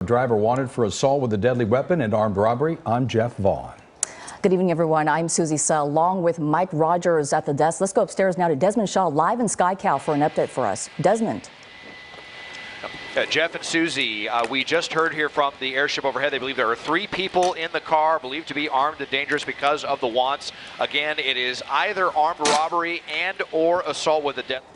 Driver wanted for assault with a deadly weapon and armed robbery. I'm Jeff Vaughn. Good evening, everyone. I'm Susie Sell, along with Mike Rogers at the desk. Let's go upstairs now to Desmond Shaw, live in SkyCal, for an update for us. Desmond. Jeff and Susie, we just heard here from the airship overhead. They believe there are 3 people in the car believed to be armed and dangerous because of the wants. Again, it is either armed robbery and or assault with a deadly.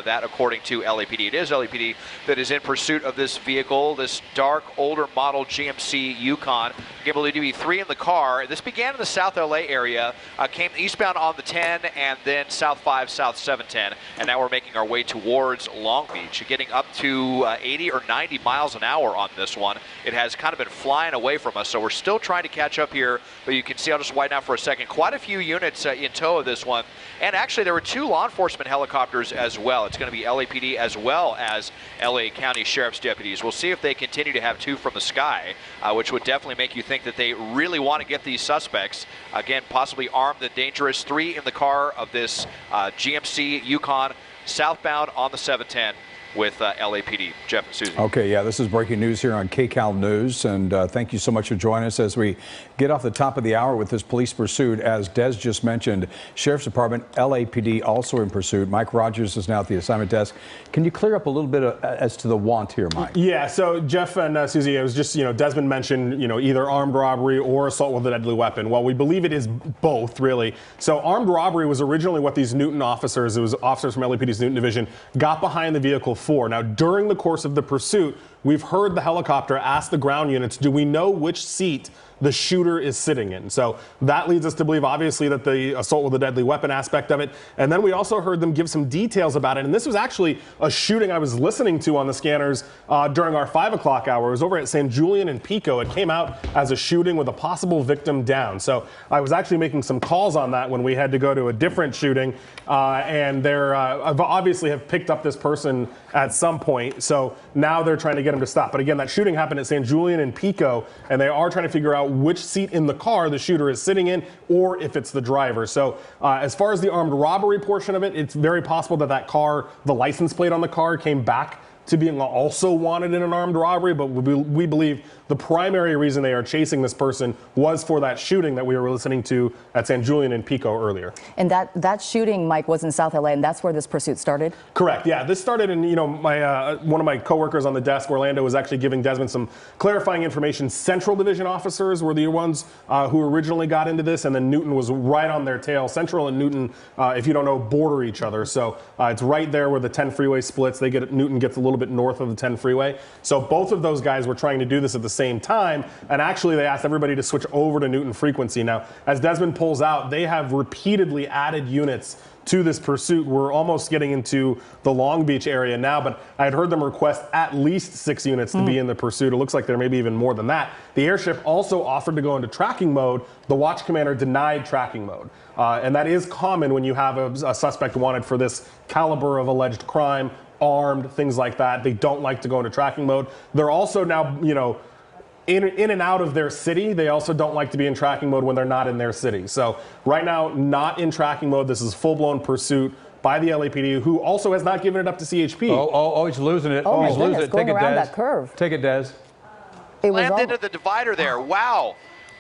That according to LAPD. It is LAPD that is in pursuit of this vehicle, this dark, older model GMC Yukon. Again, believed to be 3 in the car. This began in the South LA area, came eastbound on the 10 and then South 5, South 710. And now we're making our way towards Long Beach, getting up to 80 or 90 miles an hour on this one. It has kind of been flying away from us, so we're still trying to catch up here. But you can see, I'll just widen out for a second, quite a few units in tow of this one. And actually, there were 2 law enforcement helicopters as well. It's going to be LAPD as well as LA County Sheriff's deputies. We'll see if they continue to have 2 from the sky, which would definitely make you think that they really want to get these suspects. Again, possibly armed and dangerous. 3 in the car of this GMC Yukon, southbound on the 710 with LAPD. Jeff and Susie. Okay, yeah, this is breaking news here on KCAL News, and thank you so much for joining us as we get off the top of the hour with this police pursuit. As Des just mentioned, Sheriff's Department, LAPD also in pursuit. Mike Rogers is now at the assignment desk. Can you clear up a little bit as to the want here, Mike? Yeah, so Jeff and Susie, it was just, Desmond mentioned, either armed robbery or assault with a deadly weapon. Well, we believe it is both, really. So armed robbery was originally what these Newton officers, it was officers from LAPD's Newton Division, got behind the vehicle for. Now, during the course of the pursuit, we've heard the helicopter ask the ground units, do we know which seat the shooter is sitting in? So that leads us to believe, obviously, that the assault with a deadly weapon aspect of it. And then we also heard them give some details about it. And this was actually a shooting I was listening to on the scanners during our 5 o'clock hour. It was over at San Julian and Pico. It came out as a shooting with a possible victim down. So I was actually making some calls on that when we had to go to a different shooting. And they're obviously have picked up this person at some point. So now they're trying to get him to stop. But again, that shooting happened at San Julian and Pico, and they are trying to figure out which seat in the car the shooter is sitting in, or if it's the driver. So as far as the armed robbery portion of it, it's very possible that that car, the license plate on the car, came back to being also wanted in an armed robbery, but we believe the primary reason they are chasing this person was for that shooting that we were listening to at San Julian and Pico earlier. And that shooting, Mike, was in South LA, and that's where this pursuit started? Correct, yeah. This started in, one of my coworkers on the desk, Orlando, was actually giving Desmond some clarifying information. Central Division officers were the ones who originally got into this, and then Newton was right on their tail. Central and Newton, if you don't know, border each other. So it's right there where the 10 freeway splits. Newton gets a little bit north of the 10 freeway. So both of those guys were trying to do this at the same time, and actually they asked everybody to switch over to Newton frequency. Now, as Desmond pulls out, they have repeatedly added units to this pursuit. We're almost getting into the Long Beach area now, but I had heard them request at least 6 units to be in the pursuit. It looks like there may be even more than that. The airship also offered to go into tracking mode. The watch commander denied tracking mode. And that is common when you have a suspect wanted for this caliber of alleged crime, armed, things like that. They don't like to go into tracking mode. They're also now, in and out of their city. They also don't like to be in tracking mode when they're not in their city. So right now, not in tracking mode. This is full-blown pursuit by the LAPD, who also has not given it up to CHP. Oh, he's losing it. Oh, he's losing it. Take it, Des. That curve. Take it, Des. It landed into the divider there. Wow.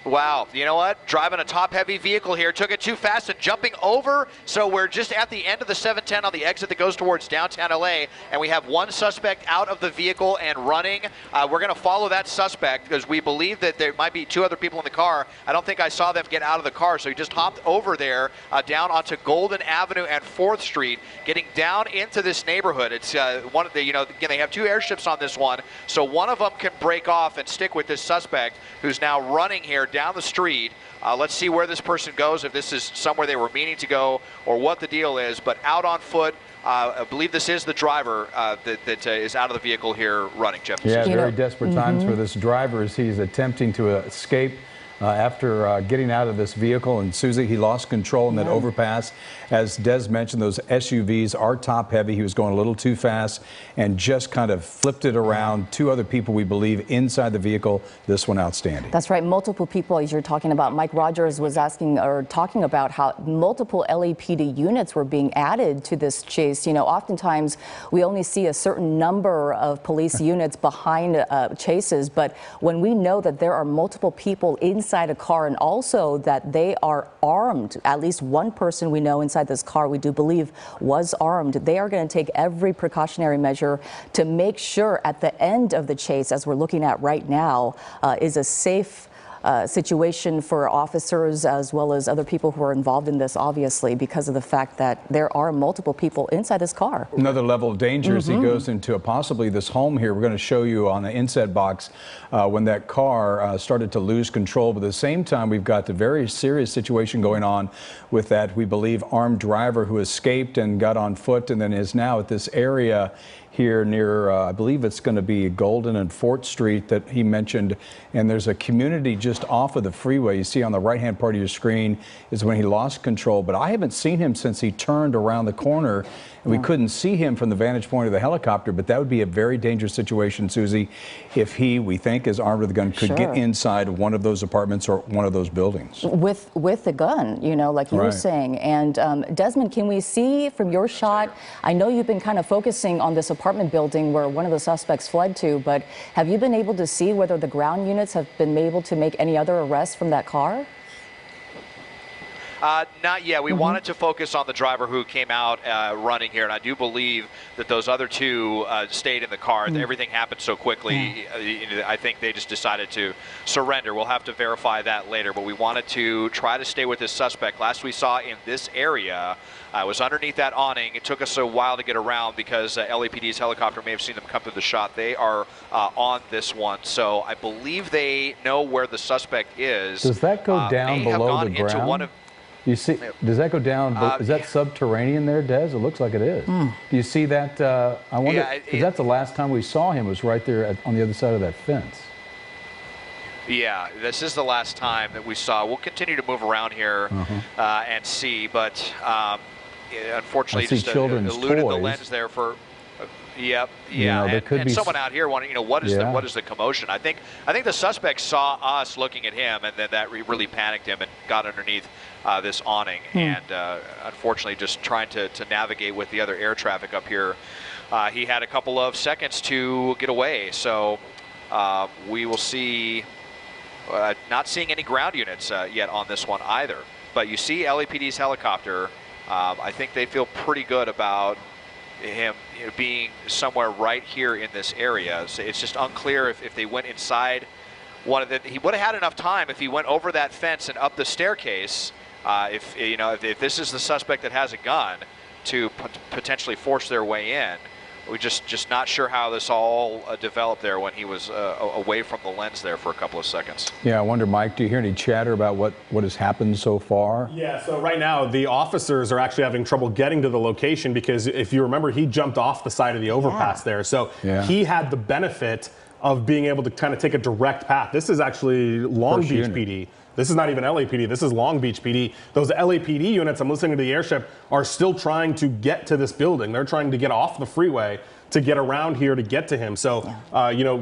Wow, you know what? Driving a top-heavy vehicle here, took it too fast and jumping over. So we're just at the end of the 710 on the exit that goes towards downtown LA, and we have 1 suspect out of the vehicle and running. We're going to follow that suspect because we believe that there might be 2 other people in the car. I don't think I saw them get out of the car, so he just hopped over there down onto Golden Avenue and 4th Street, getting down into this neighborhood. It's one of the, again, they have 2 airships on this one, so one of them can break off and stick with this suspect who's now running here down the street. Let's see where this person goes, if this is somewhere they were meaning to go or what the deal is, but out on foot. I believe this is the driver that is out of the vehicle here running, Jeff. Yeah, very desperate times for this driver as he's attempting to escape after getting out of this vehicle. And Susie, he lost control in that overpass. As Des mentioned, those SUVs are top heavy. He was going a little too fast and just kind of flipped it around. Two other people, we believe, inside the vehicle. This one outstanding. That's right. Multiple people, as you're talking about. Mike Rogers was asking or talking about how multiple LAPD units were being added to this chase. You know, oftentimes we only see a certain number of police units behind chases, but when we know that there are multiple people inside a car and also that they are armed, at least one person we know inside this car we do believe was armed, they are going to take every precautionary measure to make sure at the end of the chase, as we're looking at right now, is a safe situation for officers as well as other people who are involved in this, obviously, because of the fact that there are multiple people inside this car. Another level of danger as he goes into possibly this home here. We're going to show you on the inset box when that car started to lose control. But at the same time, we've got the very serious situation going on with that, we believe, armed driver who escaped and got on foot and then is now at this area here near, I believe it's going to be Golden and Fort Street that he mentioned. And there's a community just off of the freeway. You see on the right-hand part of your screen is when he lost control. But I haven't seen him since he turned around the corner. And we couldn't see him from the vantage point of the helicopter. But that would be a very dangerous situation, Susie, if he, we think, is armed with a gun, could get inside one of those apartments or one of those buildings. With the gun, you know, like you were saying. And Desmond, can we see from your shot, I know you've been kind of focusing on this apartment building where one of the suspects fled to, but have you been able to see whether the ground units have been able to make any other arrests from that car? Not yet. We wanted to focus on the driver who came out running here, and I do believe that those other two stayed in the car. Everything happened so quickly. I think they just decided to surrender. We'll have to verify that later, but we wanted to try to stay with this suspect. Last we saw in this area was underneath that awning. It took us a while to get around because LAPD's helicopter may have seen them come through the shot. They are on this one, so I believe they know where the suspect is. Does that go down below the ground? You see, does that go down? Is that subterranean there, Des? It looks like it is. Do you see that? I wonder, because that's the last time we saw him was right there on the other side of that fence. Yeah, this is the last time that we saw. We'll continue to move around here and see, but unfortunately, just eluded the lens there for. Yep. Yeah. You know, and someone out here wanting, what is the commotion? I think the suspect saw us looking at him, and then that really panicked him and got underneath this awning. And unfortunately, just trying to navigate with the other air traffic up here, he had a couple of seconds to get away. So we will see. Not seeing any ground units yet on this one either. But you see LAPD's helicopter. I think they feel pretty good about him being somewhere right here in this area. So it's just unclear if they went inside one of the. He would have had enough time if he went over that fence and up the staircase. If this is the suspect that has a gun, to potentially force their way in. We're just not sure how this all developed there when he was away from the lens there for a couple of seconds. Yeah, I wonder, Mike, do you hear any chatter about what has happened so far? Yeah, so right now the officers are actually having trouble getting to the location because if you remember, he jumped off the side of the overpass there. So he had the benefit of being able to kind of take a direct path. This is actually Long Beach PD. This is not even LAPD. This is Long Beach PD. Those LAPD units, I'm listening to the airship, are still trying to get to this building. They're trying to get off the freeway to get around here to get to him. So,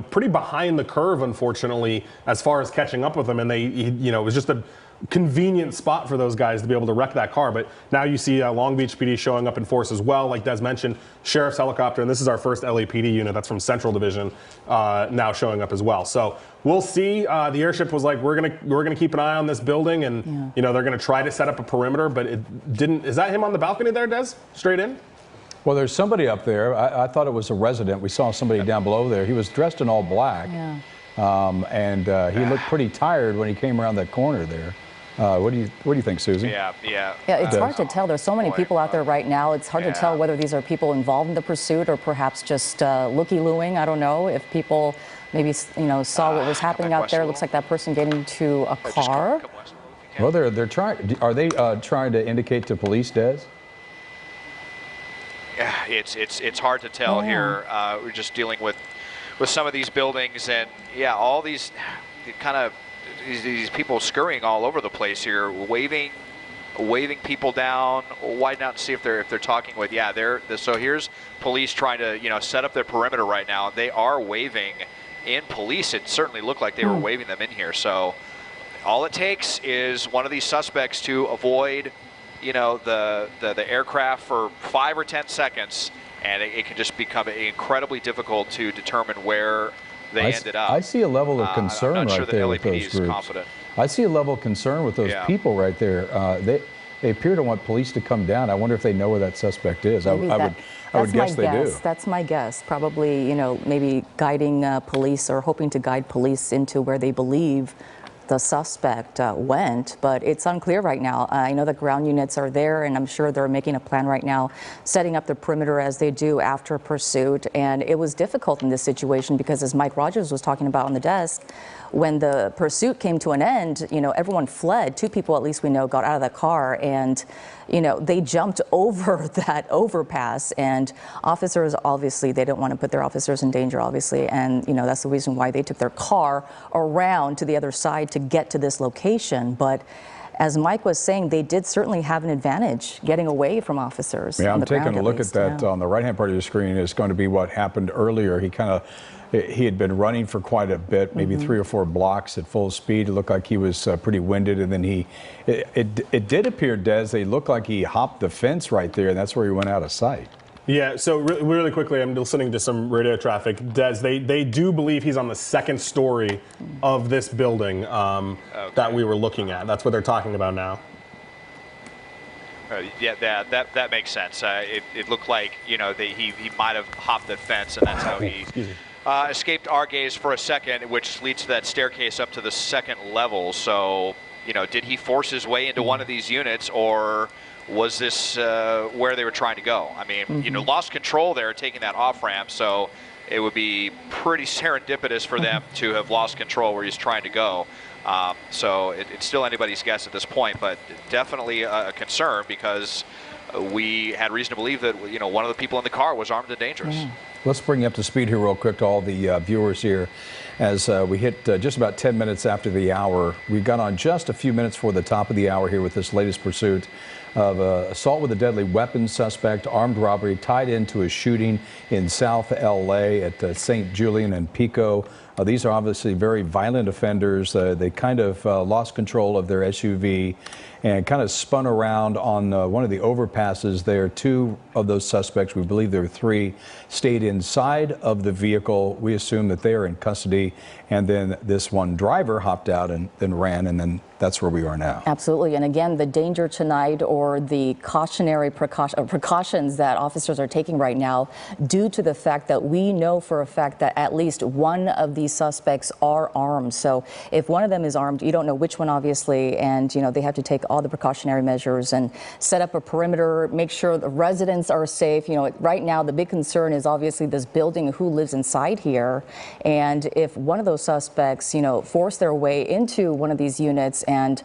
pretty behind the curve, unfortunately, as far as catching up with him. And it was just a convenient spot for those guys to be able to wreck that car. But now you see Long Beach PD showing up in force as well. Like Des mentioned, sheriff's helicopter, and this is our first LAPD unit. That's from Central Division, now showing up as well. So we'll see. The airship was like, we're gonna keep an eye on this building, and they're gonna try to set up a perimeter. But it didn't. Is that him on the balcony there, Des? Straight in? Well, there's somebody up there. I thought it was a resident. We saw somebody down below there. He was dressed in all black, and he looked pretty tired when he came around that corner there. What do you think, Susie? Yeah, it's hard to tell. There's so many people out there right now. It's hard to tell whether these are people involved in the pursuit or perhaps just looky-looing. I don't know if people maybe saw what was happening out there. It looks like that person getting to a car. Well, they're trying. Are they trying to indicate to police, Des? Yeah, it's hard to tell here. We're just dealing with some of these buildings, and all these kind of these people scurrying all over the place here, waving people down, widen out and see if they're talking with. Yeah, so here's police trying to set up their perimeter right now. They are waving in police. It certainly looked like they were waving them in here. So all it takes is one of these suspects to avoid the aircraft for 5 or 10 seconds, and it can just become incredibly difficult to determine where they ended up. I see a level of concern I'm not sure right there with LAPD those is groups. confident. I see a level of concern with those people right there. They appear to want police to come down. I wonder if they know where that suspect is. I would guess they do. That's my guess. Probably, maybe guiding police or hoping to guide police into where they believe the suspect went, but it's unclear right now. I know the ground units are there, and I'm sure they're making a plan right now, setting up the perimeter as they do after pursuit. And it was difficult in this situation because, as Mike Rogers was talking about on the desk, when the pursuit came to an end, everyone fled. 2 people, at least we know, got out of the car, and they jumped over that overpass. And officers, obviously, they don't want to put their officers in danger, obviously, and that's the reason why they took their car around to the other side to get to this location. But as Mike was saying, they did certainly have an advantage getting away from officers. Yeah, on I'm the taking ground, a look at that on the right-hand part of your screen. Is going to be what happened earlier. He had been running for quite a bit, maybe 3 or 4 blocks at full speed. It looked like he was pretty winded, and then it did appear, Des, they looked like he hopped the fence right there, and that's where he went out of sight. Yeah, so really quickly, I'm listening to some radio traffic. Des, they do believe he's on the 2nd story of this building that we were looking at. That's what they're talking about now. Yeah, that makes sense. It looked like he might have hopped the fence, and that's how he escaped our gaze for a second, which leads to that staircase up to the 2nd level. So, did he force his way into one of these units, or was this where they were trying to go? I mean, lost control there, taking that off ramp. So it would be pretty serendipitous for them to have lost control where he's trying to go. So it's still anybody's guess at this point, but definitely a concern because we had reason to believe that one of the people in the car was armed and dangerous. Let's bring you up to speed here real quick to all the viewers here. As we hit just about 10 minutes after the hour, we got on just a few minutes before the top of the hour here with this latest pursuit of assault with a deadly weapon suspect, armed robbery tied into a shooting in South LA at St. Julian and Pico. These are obviously very violent offenders. They kind of lost control of their SUV and kind of spun around on one of the overpasses there. 2 of those suspects, we believe there were 3, stayed inside of the vehicle. We assume that they are in custody. And then this one driver hopped out and then ran, and then that's where we are now. Absolutely. And again, the danger tonight, or the cautionary precautions that officers are taking right now, due to the fact that we know for a fact that at least one of these suspects are armed. So if one of them is armed, you don't know which one, obviously, and they have to take all the precautionary measures and set up a perimeter, make sure the residents are safe. Right now the big concern is obviously this building, who lives inside here, and if one of those suspects force their way into one of these units and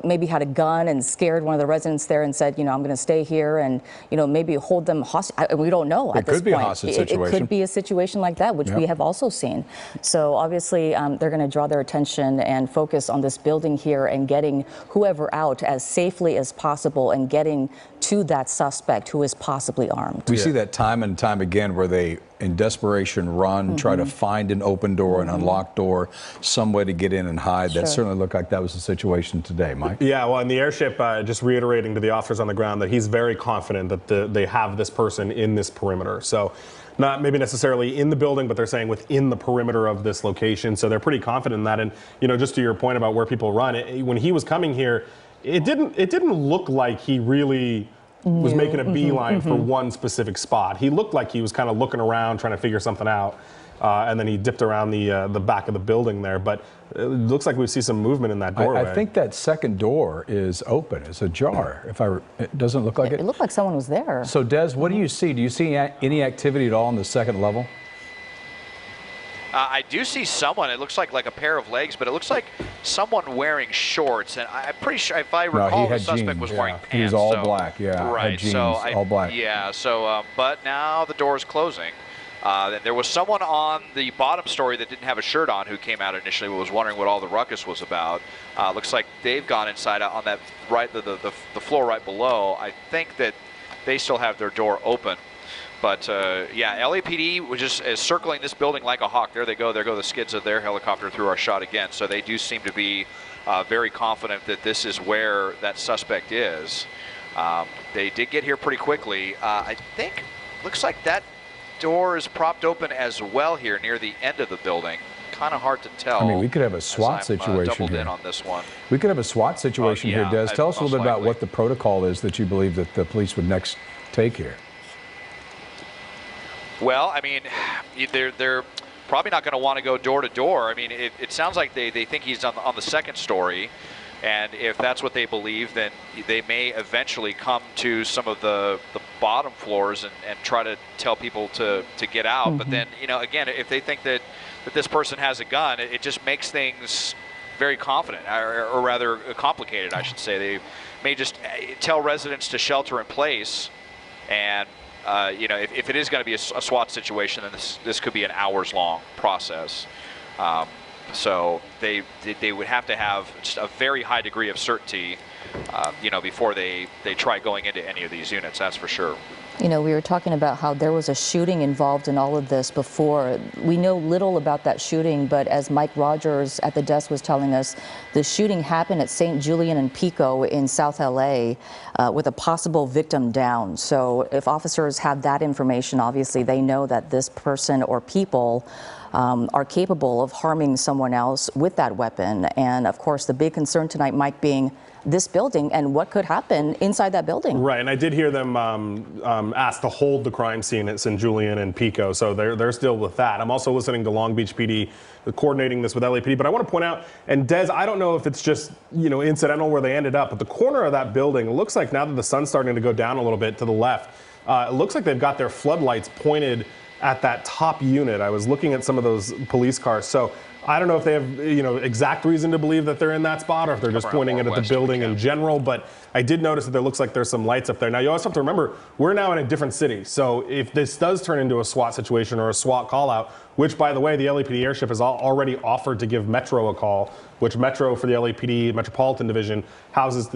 maybe had a gun and scared one of the residents there and said, I'm going to stay here, and maybe hold them hostage. We don't know at this point. It could be a hostage situation. It could be a situation like that, which we have also seen. So obviously they're going to draw their attention and focus on this building here and getting whoever out as safely as possible and getting to that suspect who is possibly armed. We see that time and time again where they, in desperation, run, try to find an open door, an unlocked door, some way to get in and hide. That certainly looked like that was the situation today, Mike. Yeah, well, in the airship, just reiterating to the officers on the ground that he's very confident that they have this person in this perimeter. So not maybe necessarily in the building, but they're saying within the perimeter of this location. So they're pretty confident in that. And, just to your point about where people run, when he was coming here, it didn't look like he really was making a beeline for one specific spot. He looked like he was kind of looking around, trying to figure something out, and then he dipped around the back of the building there. But it looks like we see some movement in that doorway. I think that 2nd door is open. It's ajar. It doesn't look like it. It looked like someone was there. So, Des, what do you see? Do you see any activity at all on the 2nd level? I do see someone. It looks like a pair of legs, but it looks like someone wearing shorts. And I'm pretty sure, if I recall, the suspect was wearing pants. He was all black, right. Jeans, So all black. Yeah. So, but now the door is closing. And there was someone on the bottom story that didn't have a shirt on who came out initially, was wondering what all the ruckus was about. Looks like they've gone inside on that the floor right below. I think that they still have their door open. But yeah, LAPD was just circling this building like a hawk. There they go. There go the skids of their helicopter through our shot again. So they do seem to be very confident that this is where that suspect is. They did get here pretty quickly. I think, looks like that door is propped open as well here near the end of the building. Kind of hard to tell. I mean, we could have a SWAT situation doubled here. In on this one. We could have a SWAT situation here, Des. Tell us a little bit about likely. what the protocol is that you believe that the police would next take here. Well, I mean, they're probably not going to want to go door to door. I mean, it sounds like they think he's on the second story, and if that's what they believe, then they may eventually come to some of the bottom floors and try to tell people to get out. But then, you know, again, if they think that this person has a gun, it just makes things very confident, or rather complicated, I should say. They may just tell residents to shelter in place, and you know, if it is going to be a SWAT situation, then this could be an hours-long process. So they would have to have just a very high degree of certainty, you know, before they try going into any of these units. That's for sure. You know, we were talking about how there was a shooting involved in all of this before. We know little about that shooting, but as Mike Rogers at the desk was telling us, the shooting happened at St. Julian and Pico in South LA with a possible victim down. So if officers have that information, obviously they know that this person or people are capable of harming someone else with that weapon. And of course, the big concern tonight, Mike, being this building and what could happen inside that building. Right, and I did hear them ask to hold the crime scene at St. Julian and Pico, so they're still with that. I'm also listening to Long Beach PD, coordinating this with LAPD, but I want to point out, and Des, I don't know if it's just, you know, incidental where they ended up, but the corner of that building, it looks like now that the sun's starting to go down a little bit to the left, it looks like they've got their floodlights pointed at that top unit. I was looking at some of those police cars, so I don't know if they have, you know, exact reason to believe that they're in that spot, or if they're just pointing it at the building in general. But I did notice that there looks like there's some lights up there. Now, you also have to remember, we're now in a different city. So if this does turn into a SWAT situation or a SWAT call out, which, by the way, the LAPD airship has already offered to give Metro a call, which Metro for the LAPD Metropolitan Division houses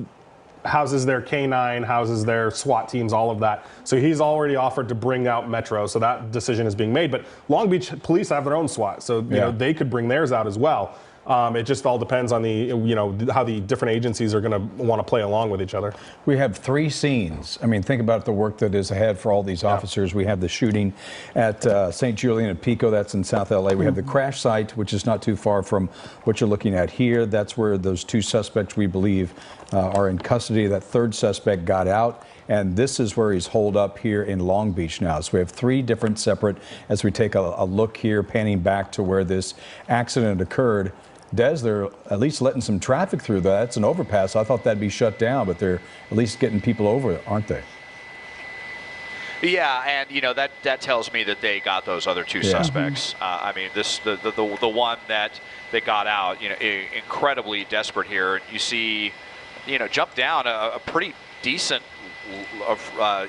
their K9, houses their SWAT teams, all of that. So he's already offered to bring out Metro, so that decision is being made. But Long Beach police have their own SWAT, so you know, they could bring theirs out as well. It just all depends on the, you know, how the different agencies are going to want to play along with each other. We have 3 scenes. I mean, think about the work that is ahead for all these officers. We have the shooting at St. Julian and Pico, that's in South LA. We have the crash site, which is not too far from what you're looking at here. That's where those 2 suspects, we believe, are in custody. That 3rd suspect got out. And this is where he's holed up here in Long Beach now. So we have 3 different separate, as we take a look here, panning back to where this accident occurred. Des, they're at least letting some traffic through. That's an overpass. I thought that'd be shut down, but they're at least getting people over, aren't they? Yeah, and you know that tells me that they got those other 2 suspects. I mean, the one that they got out, you know, incredibly desperate here. You see, you know, jump down a pretty decent,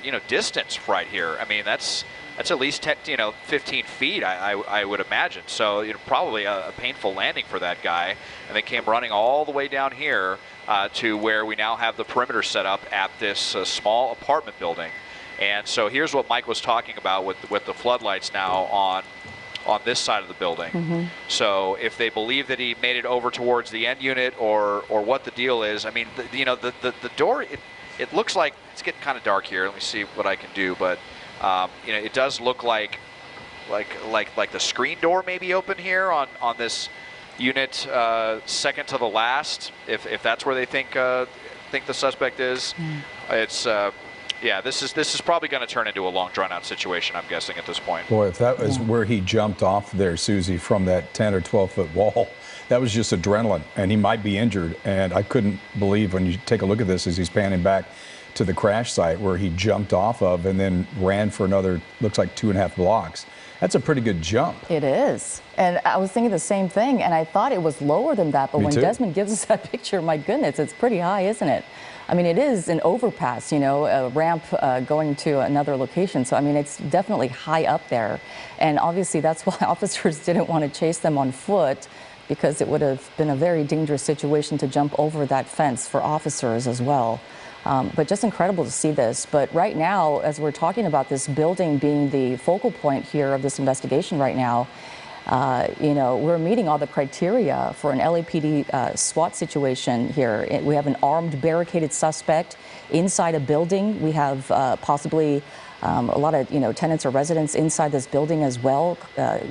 you know, distance right here. I mean, that's at least 10, you know, 15 feet, I would imagine. So, you know, probably a painful landing for that guy. And they came running all the way down here to where we now have the perimeter set up at this small apartment building. And so here's what Mike was talking about with the floodlights now on this side of the building. So if they believe that he made it over towards the end unit or what the deal is, I mean, you know, the door, it looks like it's getting kind of dark here. Let me see what I can do, but you know, it does look like the screen door may be open here on this unit, second to the last, if that's where they think the suspect is. It's yeah, this is probably going to turn into a long drawn-out situation, I'm guessing, at this point. Boy, if that was where he jumped off there, Susie, from that 10 or 12-foot wall, that was just adrenaline, and he might be injured. And I couldn't believe when you take a look at this as he's panning back to the crash site where he jumped off of and then ran for another, looks like 2.5 blocks. That's a pretty good jump. It is. And I was thinking the same thing, and I thought it was lower than that, but when Desmond gives us that picture, my goodness, it's pretty high, isn't it? I mean, it is an overpass, you know, a ramp going to another location. So, I mean, it's definitely high up there. And obviously, that's why officers didn't want to chase them on foot, because it would have been a very dangerous situation to jump over that fence for officers as well. But just incredible to see this. But right now, as we're talking about this building being the focal point here of this investigation right now, you know, we're meeting all the criteria for an LAPD SWAT situation here. We have an armed, barricaded suspect inside a building. We have possibly a lot of, you know, tenants or residents inside this building as well,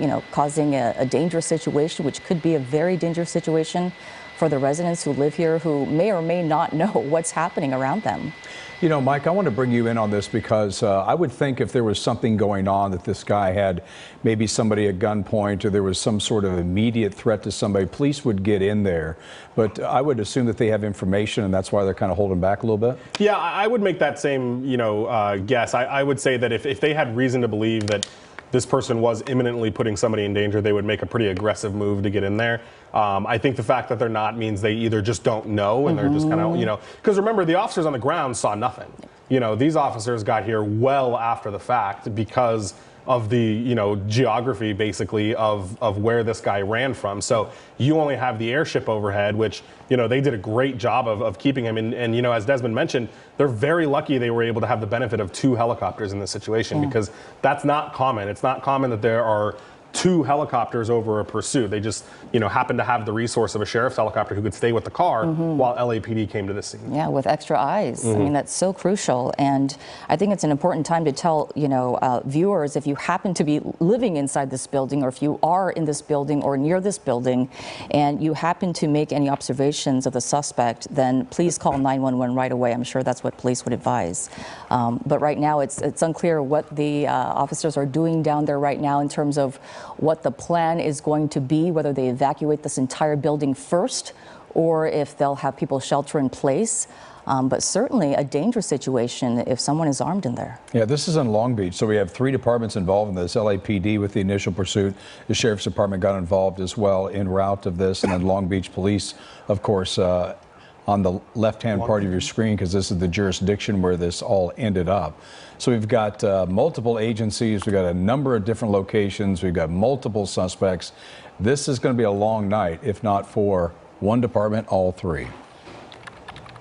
you know, causing a dangerous situation, which could be a very dangerous situation for the residents who live here, who may or may not know what's happening around them. You know, Mike, I want to bring you in on this because I would think if there was something going on, that this guy had maybe somebody at gunpoint, or there was some sort of immediate threat to somebody, police would get in there. But I would assume that they have information, and that's why they're kind of holding back a little bit. Yeah, I would make that same, you know, guess. I would say that if they had reason to believe that this person was imminently putting somebody in danger, they would make a pretty aggressive move to get in there. I think the fact that they're not means they either just don't know, and they're just kind of, you know, because remember, the officers on the ground saw nothing. You know, these officers got here well after the fact because of the, you know, geography basically of where this guy ran from. So you only have the airship overhead, which, you know, they did a great job of keeping him. And, you know, as Desmond mentioned, they're very lucky they were able to have the benefit of 2 helicopters in this situation, because that's not common. It's not common that there are 2 helicopters over a pursuit. They just, you know, happened to have the resource of a sheriff's helicopter who could stay with the car while LAPD came to the scene. Yeah, with extra eyes. I mean, that's so crucial. And I think it's an important time to tell, you know, viewers, if you happen to be living inside this building, or if you are in this building or near this building, and you happen to make any observations of the suspect, then please call 911 right away. I'm sure that's what police would advise. But right now, it's unclear what the officers are doing down there right now in terms of what the plan is going to be, whether they evacuate this entire building first, or if they'll have people shelter in place. But certainly a dangerous situation if someone is armed in there. Yeah, this is in Long Beach, so we have 3 departments involved in this. LAPD with the initial pursuit, the Sheriff's Department got involved as well en route of this, and then Long Beach Police, of course, on the left-hand part of your screen, because this is the jurisdiction where this all ended up. So we've got multiple agencies, we've got a number of different locations, we've got multiple suspects. This is going to be a long night, if not for one department, all 3.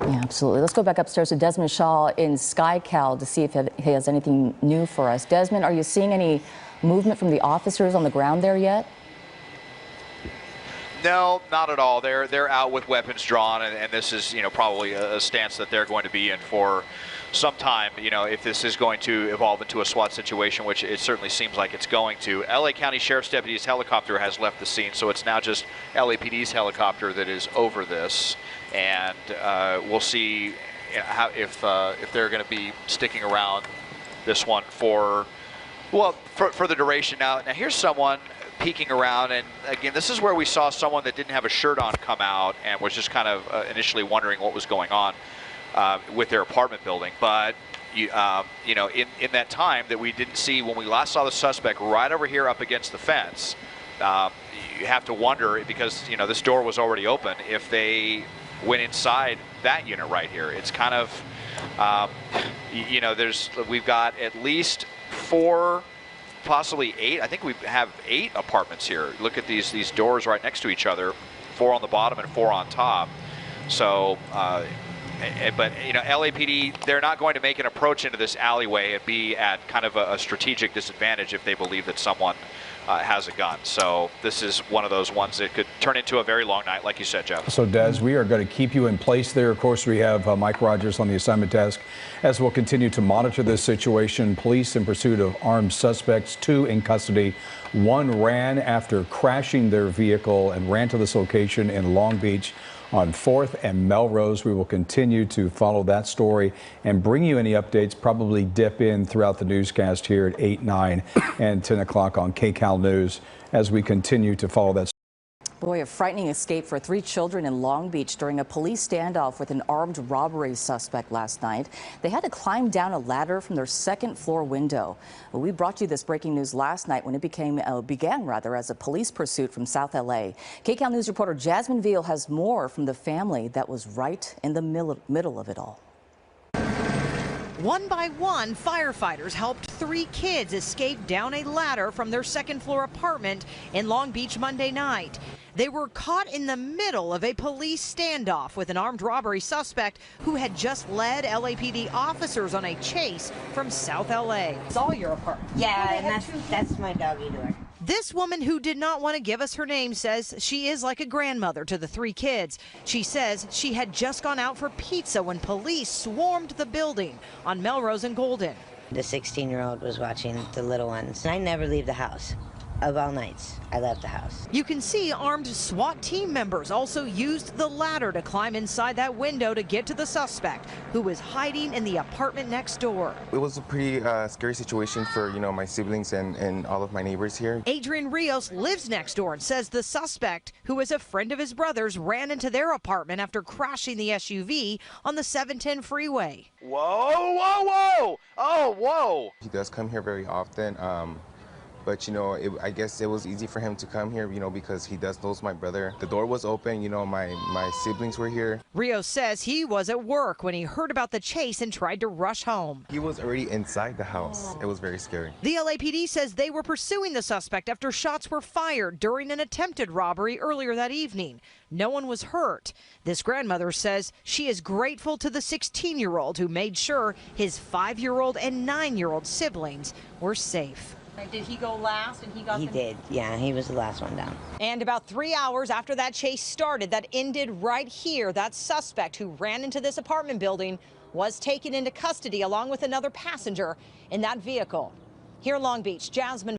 Yeah, absolutely. Let's go back upstairs to Desmond Shaw in SkyCal to see if he has anything new for us. Desmond, are you seeing any movement from the officers on the ground there yet? No, not at all. They're out with weapons drawn, and this is, you know, probably a stance that they're going to be in for some time. You know, if this is going to evolve into a SWAT situation, which it certainly seems like it's going to. LA County Sheriff's Deputy's helicopter has left the scene, so it's now just LAPD's helicopter that is over this, and we'll see how if they're going to be sticking around this one for, well, for the duration. Now here's someone peeking around, and again, this is where we saw someone that didn't have a shirt on come out and was just kind of initially wondering what was going on with their apartment building. But you know, in that time that we didn't see when we last saw the suspect right over here up against the fence, you have to wonder, because, you know, this door was already open, if they went inside that unit right here. It's kind of, you know, we've got at least 4, possibly 8. I think we have 8 apartments here. Look at these doors right next to each other, 4 on the bottom and 4 on top. So, but, you know, LAPD, they're not going to make an approach into this alleyway and be at kind of a strategic disadvantage if they believe that someone has a gun. So this is one of those ones that could turn into a very long night, like you said, Jeff. So, Des, we are going to keep you in place there. Of course, we have Mike Rogers on the assignment desk, as we'll continue to monitor this situation. Police in pursuit of armed suspects, 2 in custody. 1 ran after crashing their vehicle and ran to this location in Long Beach on 4th and Melrose. We will continue to follow that story and bring you any updates, probably dip in throughout the newscast here at 8, 9, and 10 o'clock on KCAL News as we continue to follow that story. Boy, a frightening escape for 3 children in Long Beach during a police standoff with an armed robbery suspect last night. They had to climb down a ladder from their second-floor window. Well, we brought you this breaking news last night when it began as a police pursuit from South L.A. KCAL News reporter Jasmine Veal has more from the family that was right in the middle of it all. One by one, firefighters helped 3 kids escape down a ladder from their second-floor apartment in Long Beach Monday night. They were caught in the middle of a police standoff with an armed robbery suspect who had just led LAPD officers on a chase from South LA. It's all your apartment. Yeah, and that's my doggy door. This woman, who did not want to give us her name, says she is like a grandmother to the 3 kids. She says she had just gone out for pizza when police swarmed the building on Melrose and Golden. The 16-year-old was watching the little ones, and I never leave the house. Of all nights, I left the house. You can see armed SWAT team members also used the ladder to climb inside that window to get to the suspect, who was hiding in the apartment next door. It was a pretty scary situation for, my siblings and all of my neighbors here. Adrian Rios lives next door and says the suspect, who is a friend of his brother's, ran into their apartment after crashing the SUV on the I-710 Freeway. Whoa, whoa, whoa! Oh, whoa! He does come here very often. But, I guess it was easy for him to come here, because he does knows my brother. The door was open, my siblings were here. Rios says he was at work when he heard about the chase and tried to rush home. He was already inside the house. It was very scary. The LAPD says they were pursuing the suspect after shots were fired during an attempted robbery earlier that evening. No one was hurt. This grandmother says she is grateful to the 16-year-old who made sure his 5-year-old and 9-year-old siblings were safe. Did he go last and he got He did, yeah, he was the last one down. And about 3 hours after that chase started, that ended right here, that suspect who ran into this apartment building was taken into custody along with another passenger in that vehicle. Here in Long Beach, Jasmine